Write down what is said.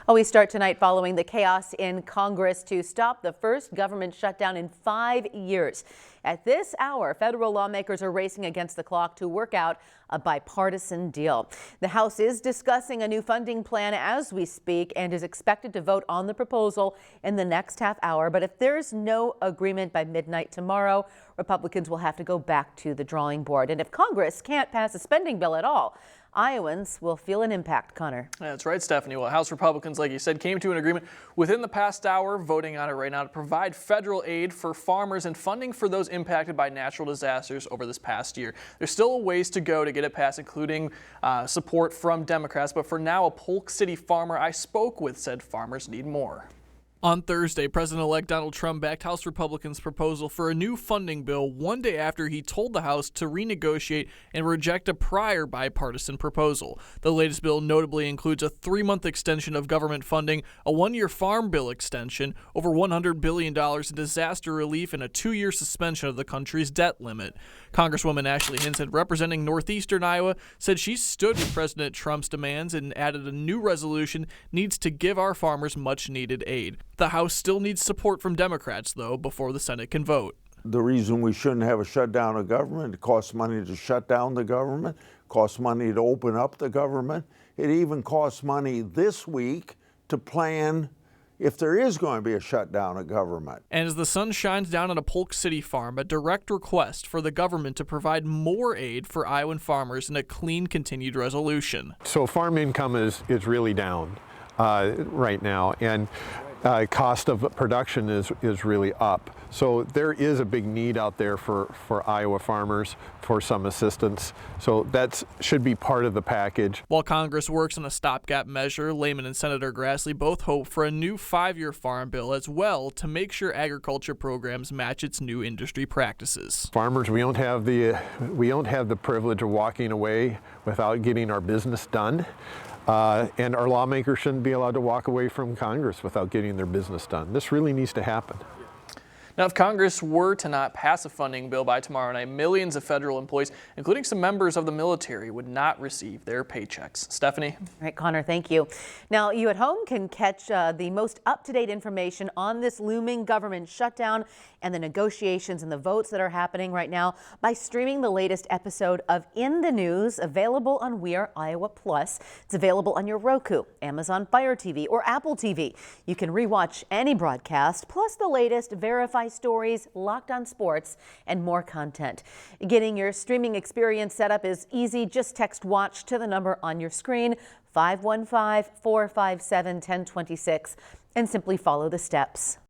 Well, we start tonight following the chaos in Congress to stop the first government shutdown in 5 years. At this hour, federal lawmakers are racing against the clock to work out a bipartisan deal. The House is discussing a new funding plan as we speak and is expected to vote on the proposal in the next half hour. But if there's no agreement by midnight tomorrow, Republicans will have to go back to the drawing board. And if Congress can't pass a spending bill at all, Iowans will feel an impact, Connor. That's right, Stephanie. Well, House Republicans, like you said, came to an agreement within the past hour, voting on it right now to provide federal aid for farmers and funding for those impacted by natural disasters over this past year. There's still a ways to go to get it passed, including support from Democrats. But for now, a Polk City farmer I spoke with said farmers need more. On Thursday, President-elect Donald Trump backed House Republicans' proposal for a new funding bill one day after he told the House to renegotiate and reject a prior bipartisan proposal. The latest bill notably includes a 3-month extension of government funding, a 1-year farm bill extension, over $100 billion in disaster relief, and a 2-year suspension of the country's debt limit. Congresswoman Ashley Hinson, representing northeastern Iowa, said she stood with President Trump's demands and added a new resolution needs to give our farmers much-needed aid. The House still needs support from Democrats, though, before the Senate can vote. The reason we shouldn't have a shutdown of government, it costs money to shut down the government, costs money to open up the government. It even costs money this week to plan if there is going to be a shutdown of government. And as the sun shines down on a Polk City farm, a direct request for the government to provide more aid for Iowan farmers in a clean, continued resolution. So farm income is really down right now, and cost of production is really up. So there is a big need out there for Iowa farmers for some assistance. So that should be part of the package. While Congress works on a stopgap measure, Lehman and Senator Grassley both hope for a new 5-year farm bill as well to make sure agriculture programs match its new industry practices. Farmers, we don't have the privilege of walking away without getting our business done. And our lawmakers shouldn't be allowed to walk away from Congress without getting their business done. This really needs to happen. Now, if Congress were to not pass a funding bill by tomorrow night, millions of federal employees, including some members of the military, would not receive their paychecks. Stephanie? All right, Connor, thank you. Now, you at home can catch the most up-to-date information on this looming government shutdown and the negotiations and the votes that are happening right now by streaming the latest episode of In the News, available on We Are Iowa Plus. It's available on your Roku, Amazon Fire TV, or Apple TV. You can rewatch any broadcast, plus the latest verified stories, Locked On Sports, and more content. Getting your streaming experience set up is easy. Just text WATCH to the number on your screen, 515-457-1026, and simply follow the steps.